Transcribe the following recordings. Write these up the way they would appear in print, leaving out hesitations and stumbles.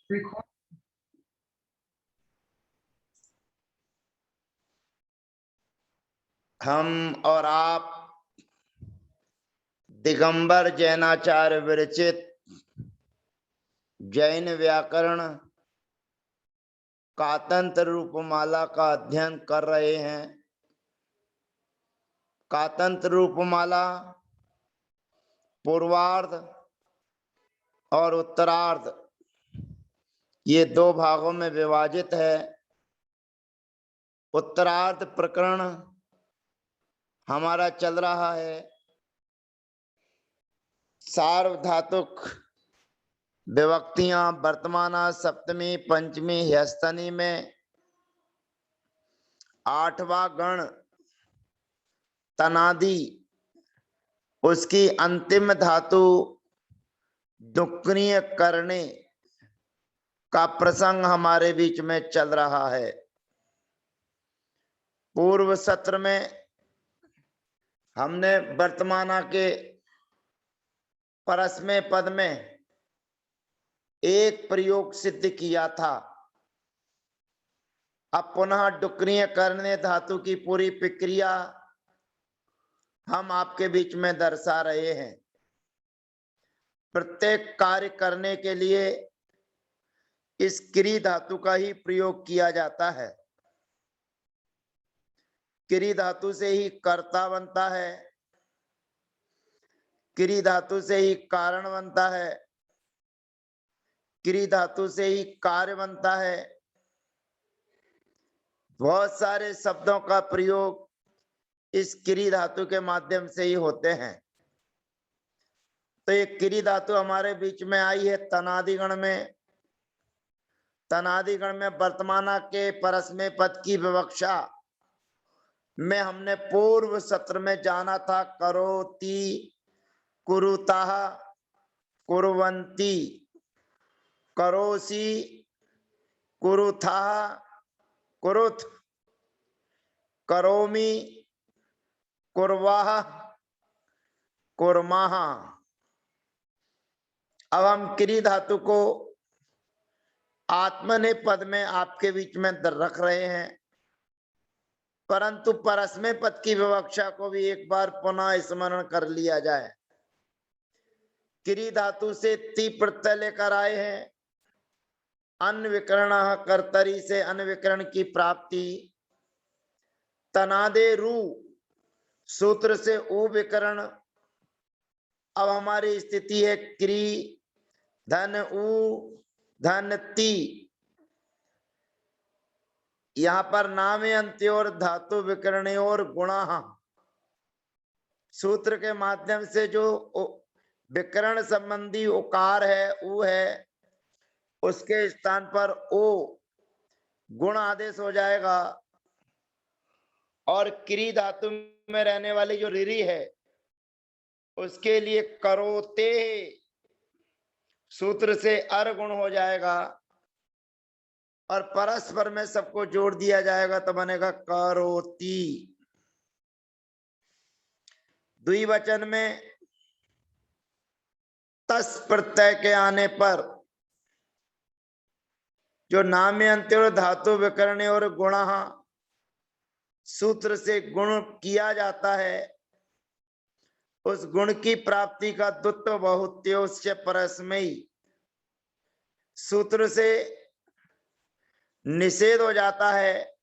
देखो, हम और आप दिगंबर जैनाचार्य विरचित जैन व्याकरण कातंत्र रूपमाला का अध्ययन कर रहे हैं। कातंत्र रूपमाला पूर्वार्ध और उत्तरार्ध ये दो भागों में विभाजित है। उत्तरार्ध प्रकरण हमारा चल रहा है सार्वधातुक विभक्तियां वर्तमाना सप्तमी पंचमी ह्यस्तनी में आठवां गण तनादि उसकी अंतिम धातु डुक्रिय करने का प्रसंग हमारे बीच में चल रहा है। पूर्व सत्र में हमने वर्तमाना के परस्मै पद में एक प्रयोग सिद्ध किया था। अब पुनः डुक्रिय करने धातु की पूरी प्रक्रिया हम आपके बीच में दर्शा रहे हैं। प्रत्येक कार्य करने के लिए इस क्री धातु का ही प्रयोग किया जाता है। क्री धातु से ही कर्ता बनता है, क्री धातु से ही कारण बनता है, क्री धातु से ही कार्य बनता है। बहुत सारे शब्दों का प्रयोग इस क्री धातु के माध्यम से ही होते हैं। तो ये क्री धातु हमारे बीच में आई है तनादिगण में। तनादिगण में वर्तमाना के परस्मै पद की विवक्षा में हमने पूर्व सत्र में जाना था करोति, कुरुताः, कुर्वन्ति, करोसि, कुरुथाः, कुरुथ, करोमि, कुर्वाः, कुर्माः। अब हम क्री धातु को आत्मनेपद में आपके बीच में रख रहे हैं, परंतु परस्मै पद की विवक्षा को भी एक बार पुनः स्मरण कर लिया जाए। क्री धातु से ती प्रत्यय लेकर आए हैं। अन्विकरण कर्तरी से अन्विकरण की प्राप्ति। तनादे रू सूत्र से उ विकरण। अब हमारी स्थिति है क्री धन उ धन ती। यहां पर नामे अंत्योर धातु विकरणयोर गुणा सूत्र के माध्यम से जो विकरण संबंधी उकार है उ है, उसके स्थान पर ओ गुण आदेश हो जाएगा। और क्री धातु में रहने वाली जो रिरी है उसके लिए करोते सूत्र से अर गुण हो जाएगा और परस्पर में सबको जोड़ दिया जाएगा तो बनेगा करोति। द्विवचन में तस प्रत्यय के आने पर जो नामे अंत्योर धातु विकरण और गुण सूत्र से गुण किया जाता है, उस गुण की प्राप्ति का द्वित्व बहुत्योश्च परस्मै सूत्र से निषेध हो जाता है।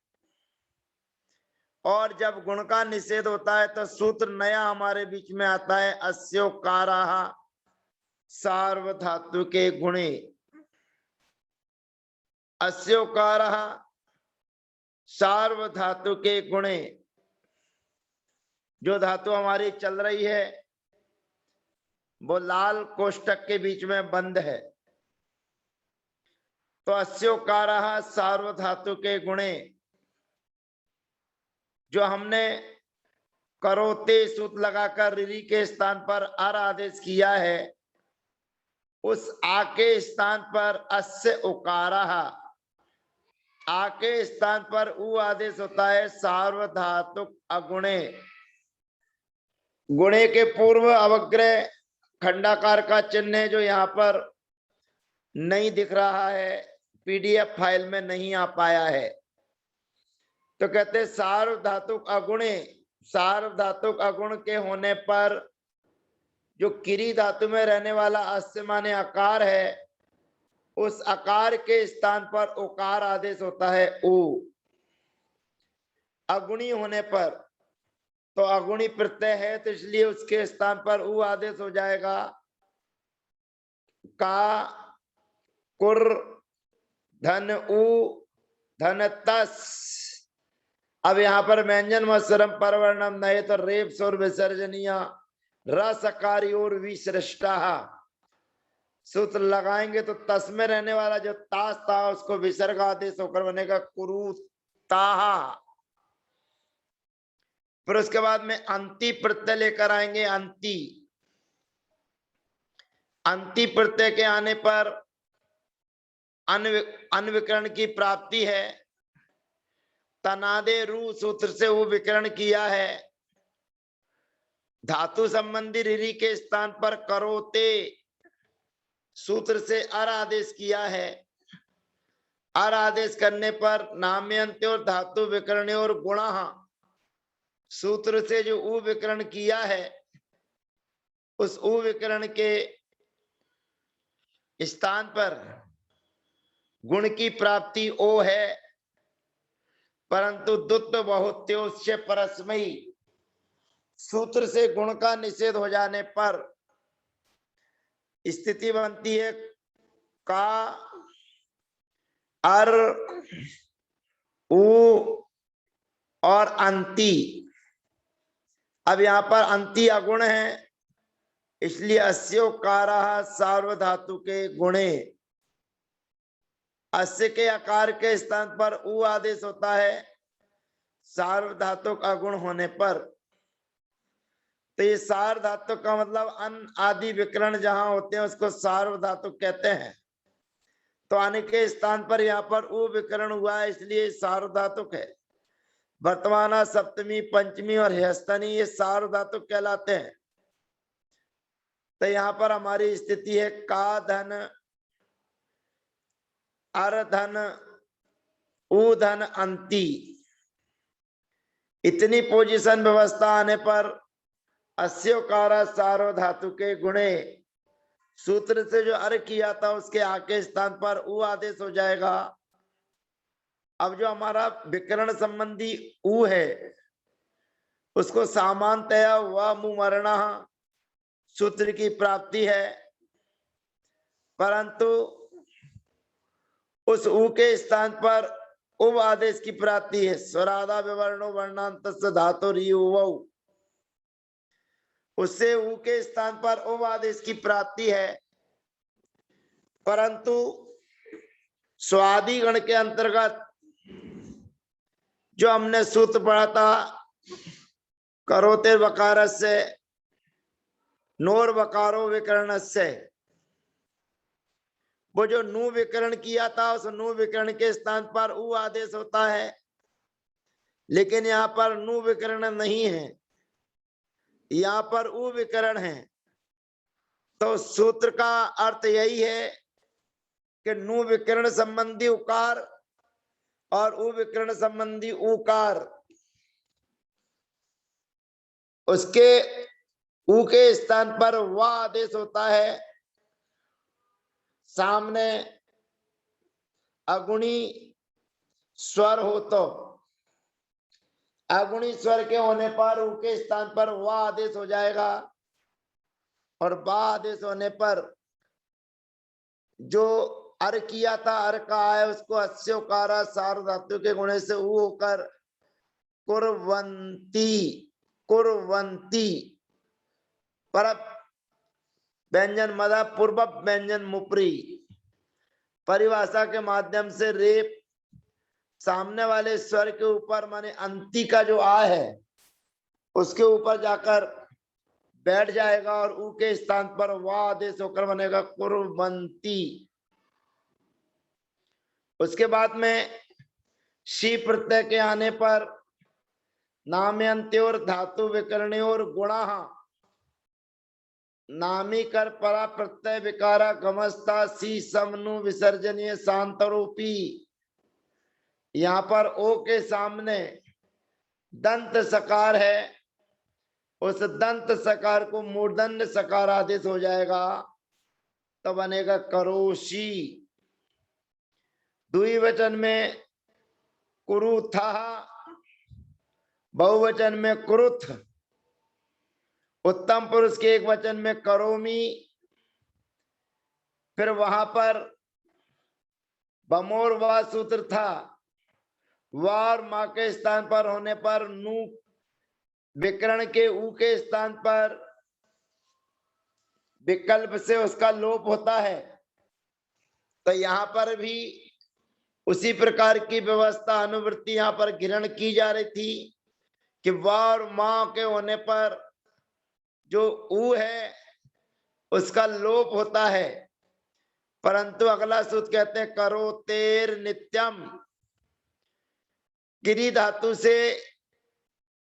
और जब गुण का निषेध होता है तो सूत्र नया हमारे बीच में आता है अस्योकाराः सार्वधातु के गुणे। अस्योकाराः सार्वधातु के गुणे जो धातु हमारी चल रही है वो लाल कोष्टक के बीच में बंद है। तो अस्योकाराः सार्वधातु के गुणे जो हमने करोते सूत्र लगाकर रिरी के स्थान पर अर आदेश किया है, उस आ के स्थान पर अस्य उकाराः, आ के स्थान पर उ आदेश होता है सार्वधातुक अगुणे। गुणे के पूर्व अवग्रह खंडाकार का चिन्ह है जो यहाँ पर नहीं दिख रहा है, पीडीएफ फाइल में नहीं आ पाया है। तो कहते सार्वधातुक अगुणे, सार्वधातुक अगुण के होने पर जो किरी धातु में रहने वाला अस्य माने आकार है, उस आकार के स्थान पर उकार आदेश होता है उ। अगुणी होने पर, तो अगुणी प्रत्यय है तो इसलिए उसके स्थान पर उ आदेश हो जाएगा। का, कुर, धन उ, धन तस। अब यहाँ पर व्यंजन मत्सरम परवर्णम नहीं तो रेप स्वर विसर्जनीय रसकारी और विश्रेष्टा सूत्र लगाएंगे तो तस में रहने वाला जो तास था उसको विसर्ग आदेश होकर बनेगा कुरुताहा। फिर उसके बाद में अंति प्रत्यय लेकर आएंगे। अंति, अंति प्रत्यय के आने पर अनविकरण की प्राप्ति है। तनादे रू सूत्र से वो विकरण किया है। धातु संबंधी रिरी के स्थान पर करोते सूत्र से अर आदेश किया है। अर आदेश करने पर नाम्यंत्य और धातु विकरण और गुणा सूत्र से जो उ विकरण किया है, उस उ विकरण के स्थान पर गुण की प्राप्ति ओ है, परंतु दुत्व बहुत्योच्य परस्मयी सूत्र से गुण का निषेध हो जाने पर स्थिति बनती है का, अर, उ और अंति। अब यहां पर अंति अगुण है, इसलिए अस्योकारा सार्वधातु के गुणे। अस्य के आकार के स्थान पर उ आदेश होता है सार्वधातुक अगुण होने पर। तो ये सार्वधातुक का मतलब अन आदि विकरण जहां होते हैं उसको सार्वधातुक कहते हैं। तो आने के स्थान पर यहाँ पर उ विकरण हुआ है, इसलिए सार्वधातुक है। वर्तमान सप्तमी पंचमी और ह्यस्तनी ये सार्वधातुक कहलाते हैं। तो यहाँ पर हमारी स्थिति है का धन, अर धन, उ धन, अंति। इतनी पोजीशन व्यवस्था आने पर अस्योकारा सार्वधातु के गुणे सूत्र से जो अर किया था उसके आके स्थान पर उ आदेश हो जाएगा। अब जो हमारा विकरण संबंधी उ है उसको सामान्यतया व मुमरणा सूत्र की प्राप्ति है, परंतु उस उ के स्थान पर उव आदेश की प्राप्ति है। स्वराधा विवर्णो वर्णांत धातु रियुवौ, उससे उ के स्थान पर उव आदेश की प्राप्ति है, परंतु स्वादि गण के अंतर्गत जो हमने सूत्र पढ़ा था करोते वकार से नोर वकारो विकरण से, वो जो नु विकरण किया था उस नु विकरण के स्थान पर उ आदेश होता है, लेकिन यहाँ पर नु विकरण नहीं है, यहाँ पर उ विकरण है। तो सूत्र का अर्थ यही है कि नु विकरण संबंधी उकार और उ विकरण संबंधी उकार, उसके उ के स्थान पर व आदेश होता है। सामने अगुणी स्वर हो तो अगुणी स्वर के होने पर उ के स्थान पर व आदेश हो जाएगा, और बा आदेश होने पर जो अर किया था अर का है उसको अस्योकारा सार्वधातु के गुणे से उ होकर कुर्वन्ति, कुर्वन्ति पर व्यंजन मदा पूर्व व्यंजन मुपरी परिभाषा के माध्यम से रेप सामने वाले स्वर के ऊपर माने अंति का जो आ है उसके ऊपर जाकर बैठ जाएगा और उ के स्थान पर वा आदेश होकर बनेगा कुर्वन्ति। उसके बाद में शी प्रत्यय के आने पर नाम्यंत्योर धातु विकरणयोर गुणा नामी कर परा प्रत्यय विकारा गमस्ता सी समनु विसर्जनीय शांतरूपी। यहाँ पर ओ के सामने दंत सकार है, उस दंत सकार को मूर्धन्य सकार आदेश हो जाएगा तो बनेगा करोशी। द्विवचन में कुरुथा, बहुवचन में कुरुथ, उत्तम पुरुष के एक वचन में करोमी। फिर वहां पर बमोर वा सूत्र था, वार मां के स्थान पर होने पर नू विकरण के ऊ के स्थान पर विकल्प से उसका लोप होता है। तो यहां पर भी उसी प्रकार की व्यवस्था अनुवृत्ति यहां पर ग्रहण की जा रही थी कि वार मां के होने पर जो ऊ है उसका लोप होता है। परंतु अगला सूत्र कहते हैं करो तेर नित्यम, गिरी धातु से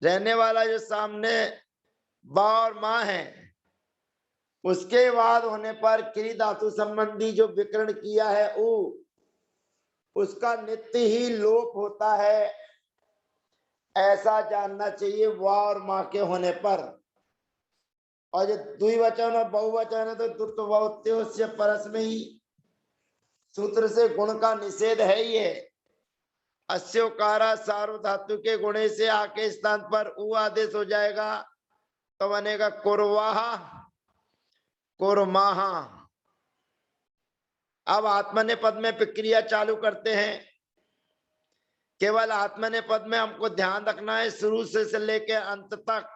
रहने वाला जो सामने बा और मां है उसके बाद होने पर क्री धातु संबंधी जो विकरण किया है ऊ, उसका नित्य ही लोप होता है, ऐसा जानना चाहिए वा और मां के होने पर। और जो द्विवचन और बहुवचन है तो दुत्वोत्योस्य परस में ही सूत्र से गुण का निषेध है ही है। अस्योकारा सार्वधातु के गुणे से आके स्थान पर ऊ आदेश हो जाएगा तो बनेगा कुरवाहा कुरमाहा। अब आत्मने पद में प्रक्रिया चालू करते हैं। केवल आत्मने पद में हमको ध्यान रखना है शुरू से लेकर अंत तक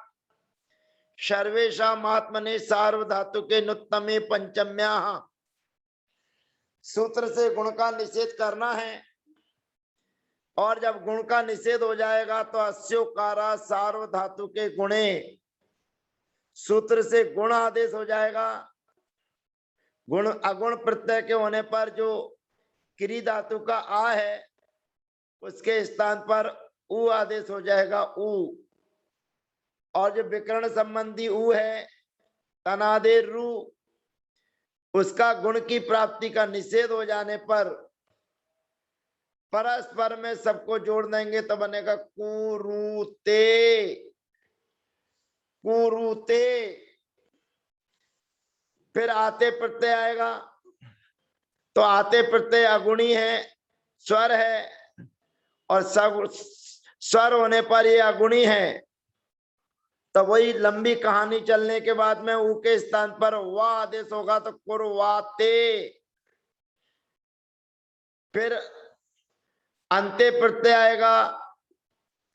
सर्वेषाम आत्मने सार्वधातु के नुत्तमे पंचम्या सूत्र से गुण का निषेध करना है। और जब गुण का निषेध हो जाएगा तो अस्योकारा सार्वधातु के गुणे सूत्र से गुण आदेश हो जाएगा। गुण अगुण प्रत्यय के होने पर जो क्री धातु का आ है उसके स्थान पर ऊ आदेश हो जाएगा ऊ। और जो विकरण संबंधी ऊ है तनादे रू, उसका गुण की प्राप्ति का निषेध हो जाने पर परस्पर में सबको जोड़ देंगे तो बनेगा कुरुते कुरुते। फिर आते प्रत्यय आएगा तो आते प्रत्यय अगुणी है, स्वर है, और स्वर होने पर ये अगुणी है तो वही लंबी कहानी चलने के बाद में ऊ के स्थान पर वा आदेश होगा तो कुरवाते। फिर अंत्य प्रत्यय आएगा,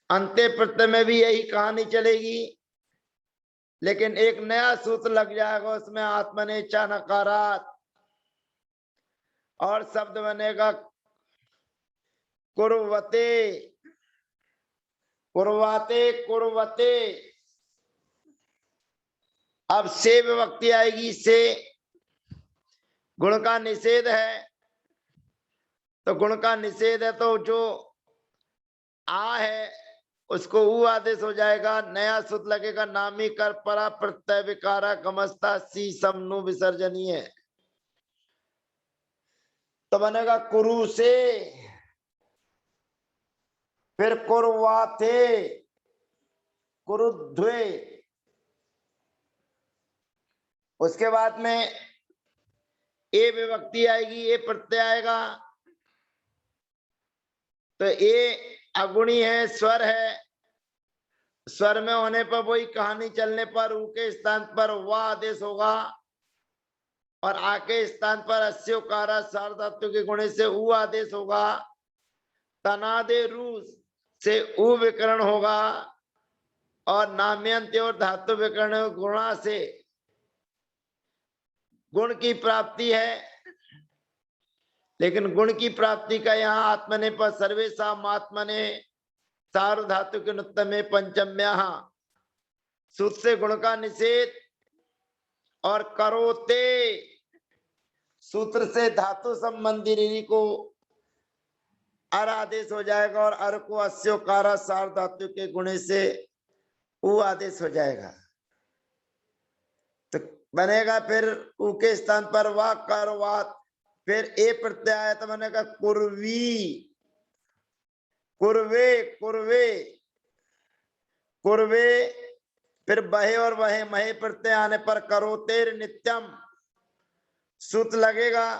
अंत्य प्रत्यय में भी यही कहानी चलेगी लेकिन एक नया सूत्र लग जाएगा उसमें आत्मनेच्छा नकारात और शब्द बनेगा कुरवते कुरवाते कुरवते। अब से विभक्ति आएगी, से गुण का निषेध है तो गुण का निषेध है तो जो आ है उसको ऊ आदेश हो जाएगा। नया सूत्र लगेगा नामी कर परा प्रत्यय विकारा गमस्ता सी समनु विसर्जनीय तो बनेगा कुरु से। फिर कुरवाथे कुरुध्वे, उसके बाद में ए विभक्ति आएगी, ए प्रत्यय आएगा तो ए अगुणी है, स्वर है, स्वर में होने पर वही कहानी चलने पर ऊ के स्थान पर वा आदेश होगा और आ के स्थान पर अस्योकारा सार्वधातु के गुणे से ऊ आदेश होगा। तनादे रू से ऊ विकरण होगा और नाम्यंत और धातु विकरण गुणा से गुण की प्राप्ति है। लेकिन गुण की प्राप्ति का यहाँ आत्मने पर सर्वेषाम आत्मने सार्वधातु के नुत्तमे पंचम्या सूत्र से गुण का निषेध और करोते सूत्र से धातु संबंधी ऋणी को अर आदेश हो जाएगा और अर को अस्योकारा सार्वधातु के गुणे से ऊ आदेश हो जाएगा। तो बनेगा, फिर ऊ के स्थान पर वा करवात, फिर ए प्रत्यय आया तो बनेगा कुर्वी, कुर्वे, कुर्वे, कुर्वे, फिर बहे और वहे महे प्रत्यय आने पर करोतेर नित्यम, सूत लगेगा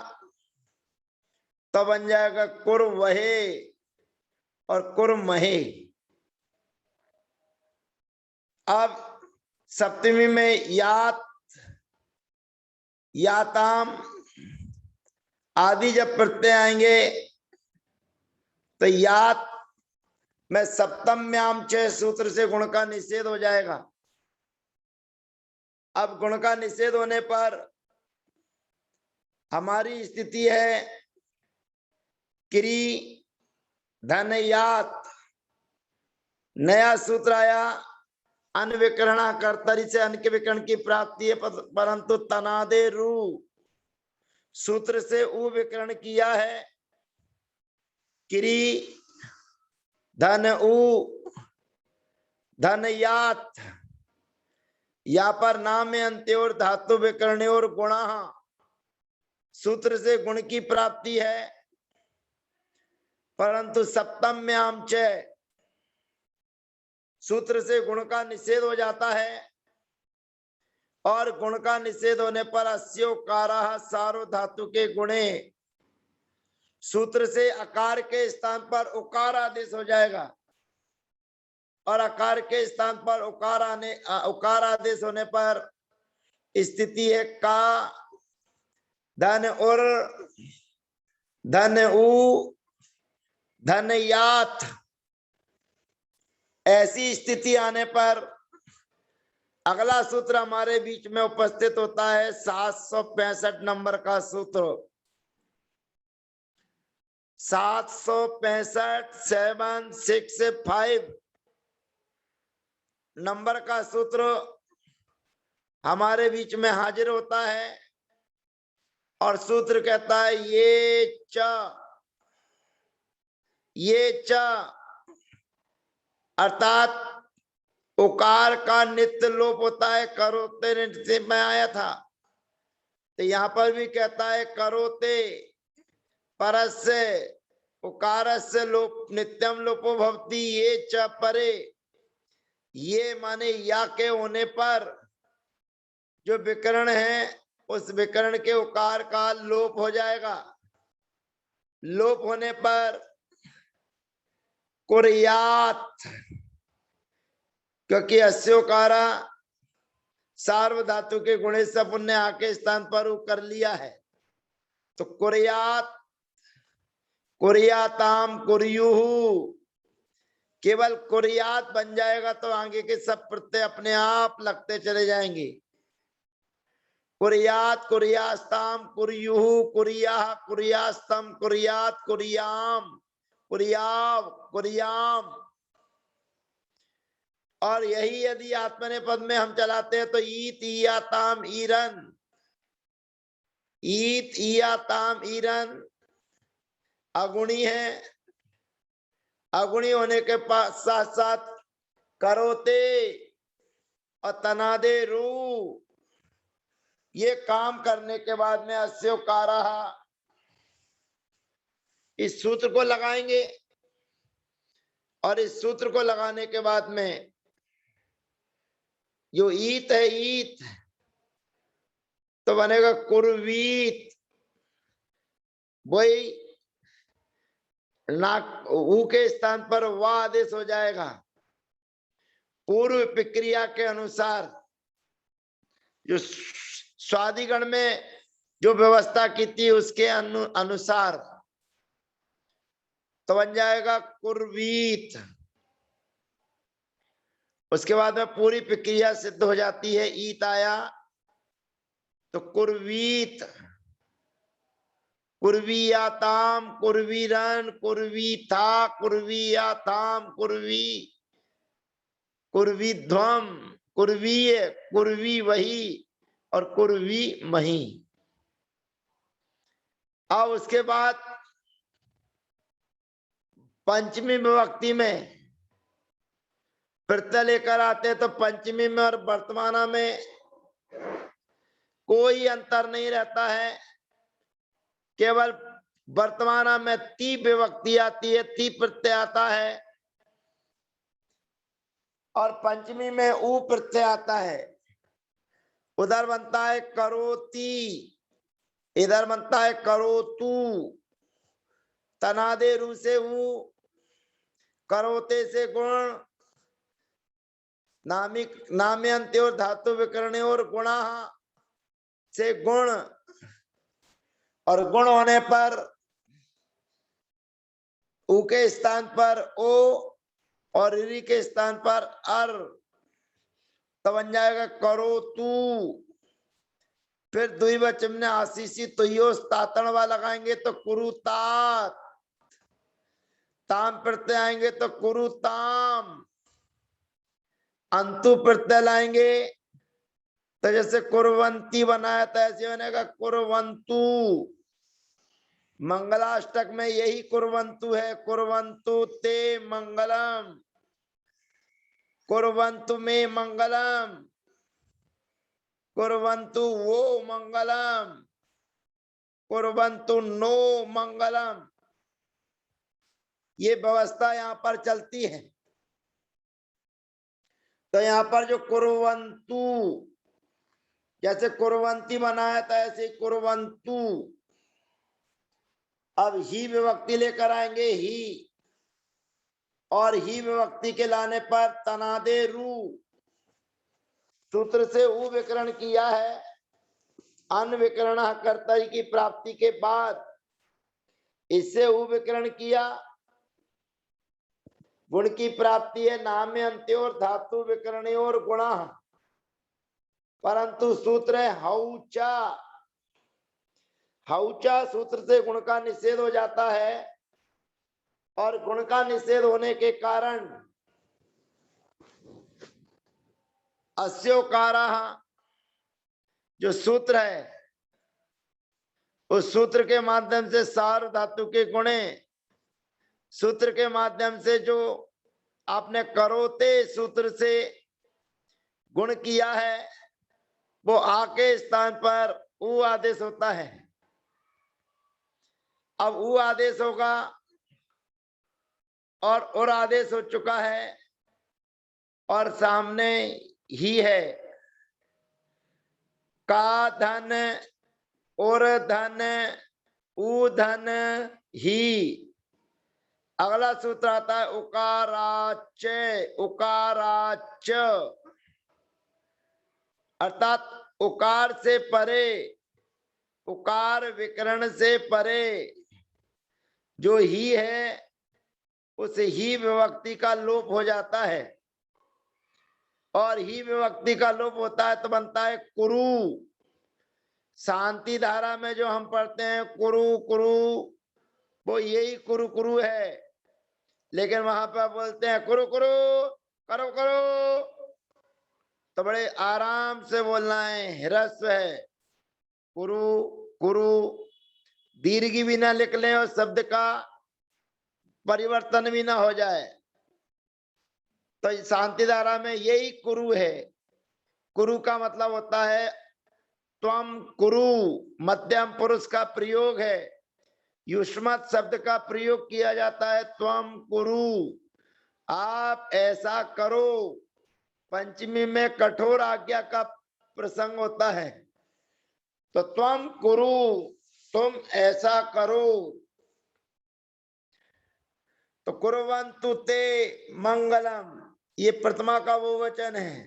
तो बन जाएगा कुर्वहे और कुर्महे। अब सप्तमी में यात, याताम आदि जब प्रत्यय आएंगे तो यात में सप्तम्याम च सूत्र से गुण का निषेध हो जाएगा। अब गुण का निषेध होने पर हमारी स्थिति है क्री धनयात, नया सूत्र आया अनविकरणा कर्तरी से अन के विकरण की प्राप्ति है, परंतु तनादे रू सूत्र से उ विकरण किया है। क्री धन उ धनयात, या पर नाम में अंत्य और धातु विकरण और गुणा सूत्र से गुण की प्राप्ति है, परंतु सप्तम्याम च सूत्र से गुण का निषेध हो जाता है, और गुण का निषेध होने पर अस्योकारा सारो धातु के गुणे सूत्र से अकार के स्थान पर उकार आदेश हो जाएगा, और अकार के स्थान पर उकार आदेश होने पर स्थिति है का धन उर धन उ धनयात। ऐसी स्थिति आने पर अगला सूत्र हमारे बीच में उपस्थित होता है 765 नंबर का सूत्र, 765 नंबर का सूत्र हमारे बीच में हाजिर होता है, और सूत्र कहता है ये च अर्थात उकार का नित्य लोप होता है, करोते नित्य में आया था, तो यहां पर भी कहता है करोते परस्य उकारस्य लोप नित्यम लोपो भवति ये च परे, ये माने या के होने पर जो विकरण है उस विकरण के उकार का लोप हो जाएगा। लोप होने पर कुर्यात, क्योंकि अस्योकारा सार्वधातु के गुणे से पुण्य आके स्थान पर कर लिया है, तो कुर्यात, कुर्याताम, कुर्युहु, केवल कुर्यात बन जाएगा तो आगे के सब प्रत्यय अपने आप लगते चले जाएंगे। कुर्यात, कुर्यास्ताम, कुर्युहु, कुर्याह, कुर्यास्तम, कुर्यात, कुर्याम, कुर्याव, कुर्याम। और यही यदि आत्मने पद में हम चलाते हैं तो ईत ईयाताम ईरन, ईत ईयाताम ईरन अगुणी है, अगुणी होने के साथ साथ करोते और तनादे रू, ये काम करने के बाद में अस्योकारा इस सूत्र को लगाएंगे, और इस सूत्र को लगाने के बाद में जो ईत है ईत तो बनेगा कुर्वीत, वही नाक ऊ के स्थान पर वा आदेश हो जाएगा। पूर्व प्रक्रिया के अनुसार जो स्वादिगण में जो व्यवस्था की थी उसके अनुसार तो बन जाएगा कुर्वीत। उसके बाद में पूरी प्रक्रिया सिद्ध हो जाती है, ईत आया तो कुर्वीत, कुर्वीयाताम, कुर्वीरन, कुर्वीथा, कुर्वीयाताम, कुर्वी, कुर्वीध्वम, कुर्वीय, कुर्वी वही और कुर्वी मही। अब उसके बाद पंचमी विभक्ति में प्रत्यय लेकर आते हैं, तो पंचमी में और वर्तमान में कोई अंतर नहीं रहता है, केवल वर्तमान में ती विभक्ति आती है, ती प्रत्यय आता है, और पंचमी में ऊ प्रत्यय आता है। उधर बनता है करोती, इधर बनता है करोतु। तनादे रू से ऊ, करोते से गुण, नाम्यंत्य और धातु विकरण और गुणा से गुण, और गुण होने पर ऊ के स्थान पर ओ और री के स्थान पर अर, तो बन जाएगा करो तू। फिर द्विवचन में आशीषी तुयोस तातणवा लगाएंगे तो कुरुतात, ताम प्रत्यय आएंगे तो कुरुताम, अंतु प्रत्यय लाएंगे तो जैसे कुरवंती बनाया था ऐसे बनेगा कुरवंतु। मंगलाष्टक में यही कुरवंतु है, कुरवंतु ते मंगलम, कुरवंतु में मंगलम, कुरवंतु वो मंगलम, कुरवंतु नो मंगलम। ये व्यवस्था यहाँ पर चलती है। तो यहाँ पर जो कुरवंतु, जैसे कुरवंती बनाया था ऐसे कुरवंतु। अब ही विभक्ति लेकर आएंगे ही, और ही विभक्ति के लाने पर तनादे रू सूत्र से ऊ विकरण किया है। अन विकरण कर्ता की प्राप्ति के बाद इससे ऊ विकरण किया। गुण की प्राप्ति है नाम्य अंत्य और धातु विकरण और गुणा, परंतु सूत्र है हौचा। हौचा सूत्र से गुण का निषेध हो जाता है, और गुण का निषेध होने के कारण अस्योकारा जो सूत्र है, उस सूत्र के माध्यम से सार धातु के गुणे, सूत्र के माध्यम से जो आपने करोते सूत्र से गुण किया है, वो आ के स्थान पर ऊ आदेश होता है। अब ऊ आदेश होगा और आदेश हो चुका है, और सामने ही है। का धन और धन ऊ धन ही। अगला सूत्र आता है उकाराच, उकाराच अर्थात उकार से परे, उकार विकरण से परे जो ही है उस ही विभक्ति का लोप हो जाता है, और ही विभक्ति का लोप होता है तो बनता है कुरु। शांति धारा में जो हम पढ़ते हैं कुरु कुरु, वो यही कुरु कुरु है, लेकिन वहां पर बोलते हैं कुरु कुरु, करो करो, तो बड़े आराम से बोलना है, ह्रस्व है कुरु कुरु, दीर्घ भी ना लिख लें और शब्द का परिवर्तन भी ना हो जाए। तो शांति धारा में यही कुरु है। कुरु का मतलब होता है त्वम कुरु, मध्यम पुरुष का प्रयोग है, युष्मत शब्द का प्रयोग किया जाता है त्वम कुरु, आप ऐसा करो। पंचमी में कठोर आज्ञा का प्रसंग होता है, तो त्वम कुरु, तुम ऐसा करो। तो कुर्वन्तु ते मंगलम, ये प्रथमा का वो वचन है।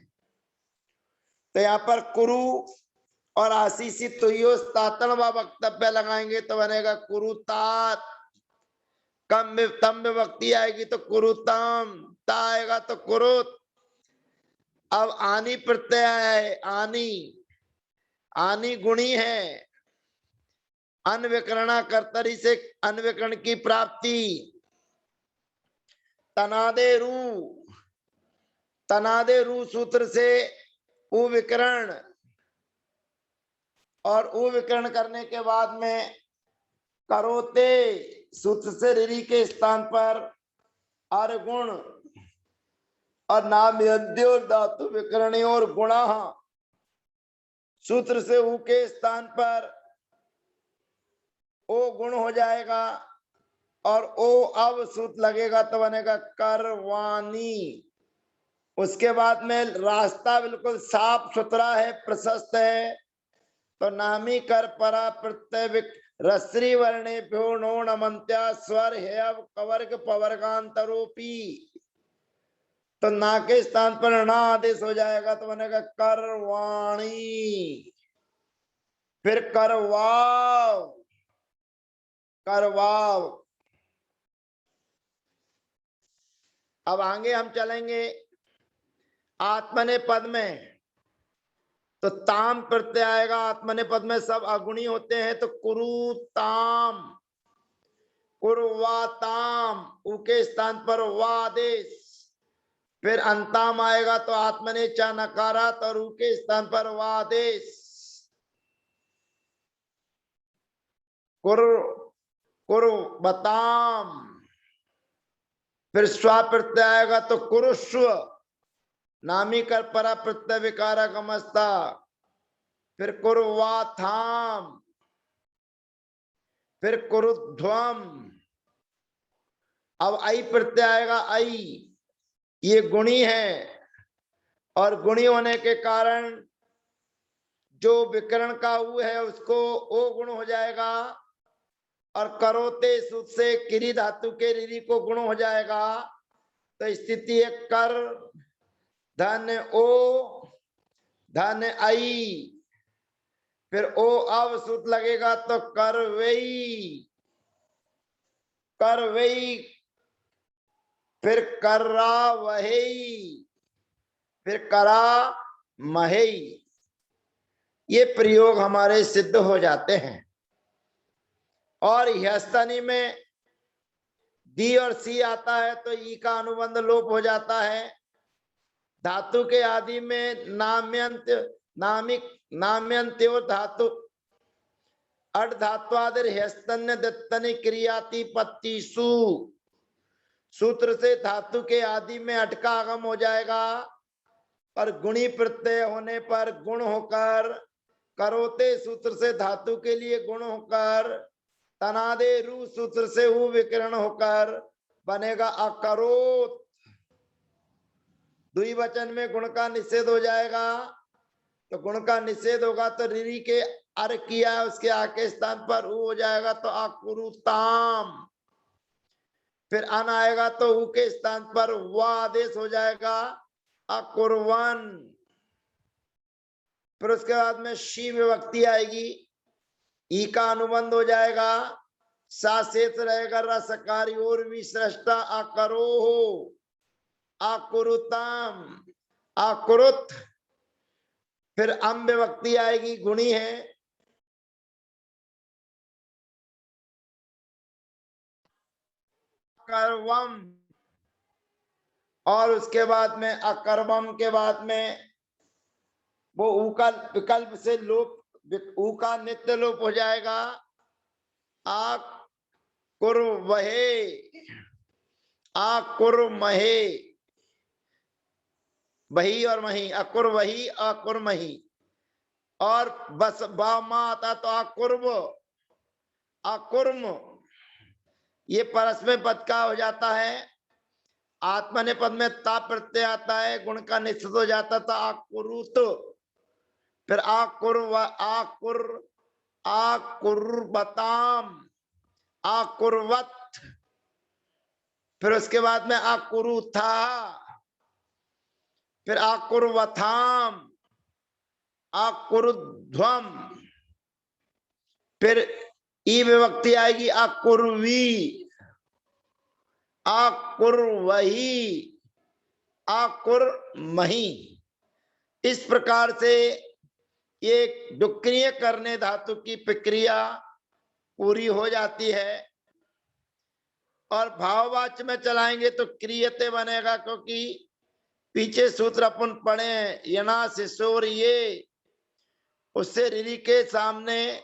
तो यहाँ पर कुरु और आशीषी तुयोस तातणवा वक्तव्य लगाएंगे तो बनेगा कुरुतात। कम तम विभक्ति आएगी तो कुरुतम, ता आएगा तो कुरुत। अब आनी प्रत्यय है, आनी, आनी गुणी है, अनविकरणा कर्तरी से अनविकरण की प्राप्ति। तनादे रू, तनादे रू सूत्र से उ विकरण, और उ विकरण करने के बाद में करोते सूत्र से ऋरी के स्थान पर अर् गुण, और नाम यद्यो धातु विकरणी और गुणा सूत्र से ऊ के स्थान पर ओ गुण हो जाएगा और ओ अब सूत्र लगेगा तो बनेगा करवानी। उसके बाद में रास्ता बिल्कुल साफ सुथरा है, प्रशस्त है, तो नामी कर परा प्रत्यय रस्री वर्णे भ्यो नो नमंत्या स्वर है कवर्ग पवर्गांतरोपी, तो ना के स्थान पर ना आदेश हो जाएगा तो बनेगा करवाणी। फिर करवाव, करवाव। अब आगे हम चलेंगे आत्मने पद में, तो ताम प्रत्यय आएगा। आत्मने पद में सब अगुणी होते हैं, तो कुरुताम, कुर्वाताम, उ के स्थान पर वादेश। फिर अंताम आएगा तो आत्मने चा नकारात और उ के स्थान पर वादेश। कुर्वताम। फिर स्वा प्रत्यय आएगा तो कुरुस्व, नामी कर परा प्रत्यय विकारा गमस्ता। फिर कुर्वाथाम, फिर कुरुध्वम। अब आई प्रत्यय आएगा, आई ये गुणी है और गुणी होने के कारण जो विकरण का ऊ है उसको ओ गुण हो जाएगा और करोते सूत्र से किरी धातु के रिरी को गुण हो जाएगा। तो स्थिति है कर धन ओ धन आई। फिर ओ अब सूत्र लगेगा तो करवई, करवई। फिर कर्रा वही, फिर करा मही। ये प्रयोग हमारे सिद्ध हो जाते हैं। और ह्यस्तनी में दी और सी आता है तो ई का अनुबंध लोप हो जाता है। धातु के आदि में नाम्यंत, नामिक, नाम्यंत्यो धातु अट धात्वादिर ह्यस्तन्य दत्तनि क्रियाति पत्तिसु। सूत्र से धातु के आदि में अट का आगम हो जाएगा और गुणी प्रत्यय होने पर गुण होकर, करोते सूत्र से धातु के लिए गुण होकर, तनादे रू सूत्र से ऊ विकरण होकर बनेगा अकरोत। द्विवचन में गुण का निषेध हो जाएगा, तो गुण का निषेध होगा तो रिरी के अर किया उसके आके स्थान पर ऊ हो जाएगा तो अकुरुताम। फिर अन आएगा तो ऊ के स्थान पर व आदेश हो जाएगा अकुर्वन। फिर उसके बाद में शी विभक्ति आएगी, ई का अनुबंध हो जाएगा, सा शेष रहेगा रसकारी और विश्रष्टा अकरो हो अकुरुतम अकुरुत। फिर अम विभक्ति आएगी, गुणी है, अकर्वम। और उसके बाद में अकर्वम के बाद में वो ऊ का विकल्प से लोप, ऊ का नित्य लोप हो जाएगा आकुर्वहे आकुर्महे। वही और मही, अकुर वही अकुर्मही। और बस बा मा आता तो अकुर्व अकुर्म, ये परस्मै पद का हो जाता है। आत्मने पद में ता प्रत्यय आता है, गुण का निश्चित हो जाता था आकुरुत। फिर आकुर्व आकुर आकुर्वताम आकुर्वत। फिर उसके बाद में आकुरुथा, फिर आकुर्वथाम आकुरुध्वम। फिर ई विभक्ति आएगी आकुर्वी आकुर्वही आकुर्मही। इस प्रकार से ये दुक्रिय करने धातु की प्रक्रिया पूरी हो जाती है। और भाववाच्य में चलाएंगे तो क्रियते बनेगा, क्योंकि पीछे सूत्र अपन पढ़े यना शिशोर ये, उससे रिरी के सामने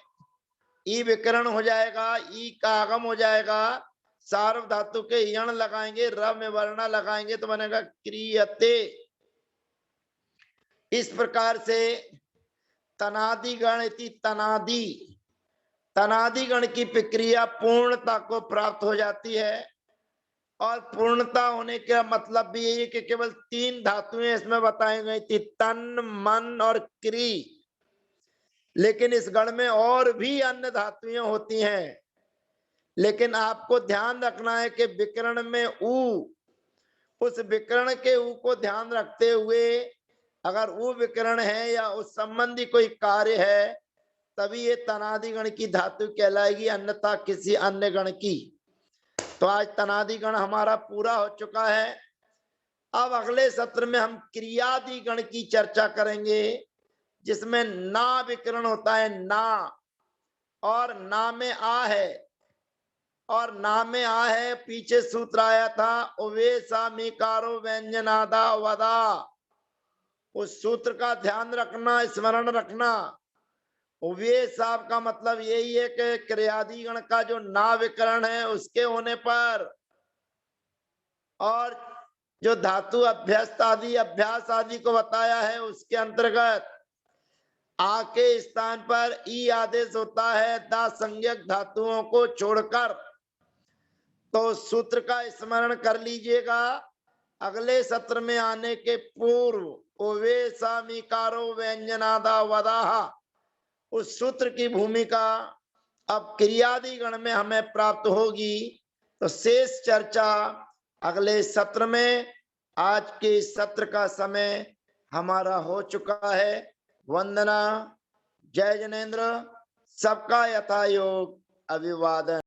ई विकरण हो जाएगा, ई का आगम हो जाएगा, सार्व धातु के यण लगाएंगे, र में वर्ण लगाएंगे तो बनेगा क्रियते। इस प्रकार से तनादिगण इति तनादि, तनादिगण की प्रक्रिया पूर्णता को प्राप्त हो जाती है। और पूर्णता होने का मतलब भी यही है कि केवल 3 धातुएं इसमें बताई गई थी, तन, मन और क्री। लेकिन इस गण में और भी अन्य धातुएं होती हैं, लेकिन आपको ध्यान रखना है कि विकर्ण में उ, उस विकर्ण के उ को ध्यान रखते हुए अगर उ विकर्ण है या उस संबंधी कोई कार्य है तभी ये तनादि गण की धातु कहलाएगी, अन्यथा किसी अन्य गण की। तो आज तनादि गण हमारा पूरा हो चुका है। अब अगले सत्र में हम क्रियादि गण की चर्चा करेंगे, जिसमें ना विकरण होता है, ना, और ना में आ है, और ना में आ है। पीछे सूत्र आया था उवे सामीकारो व्यंजनादा वदा, उस सूत्र का ध्यान रखना, स्मरण रखना। उवे साब का मतलब यही है कि क्रियादि गण का जो ना विकरण है उसके होने पर, और जो धातु अभ्यस्त आदि अभ्यास आदि को बताया है उसके अंतर्गत आ के स्थान पर ई आदेश होता है दा संज्ञक धातुओं को छोड़कर। तो सूत्र का स्मरण कर लीजिएगा। अगले सत्र में आने के पूर्व ओवे सामीकारो व्यंजनादा वदाहा, उस सूत्र की भूमिका अब क्रियादि गण में हमें प्राप्त होगी। तो शेष चर्चा अगले सत्र में। आज के सत्र का समय हमारा हो चुका है। वंदना, जय जनेन्द्र, सबका यथायोग अभिवादन।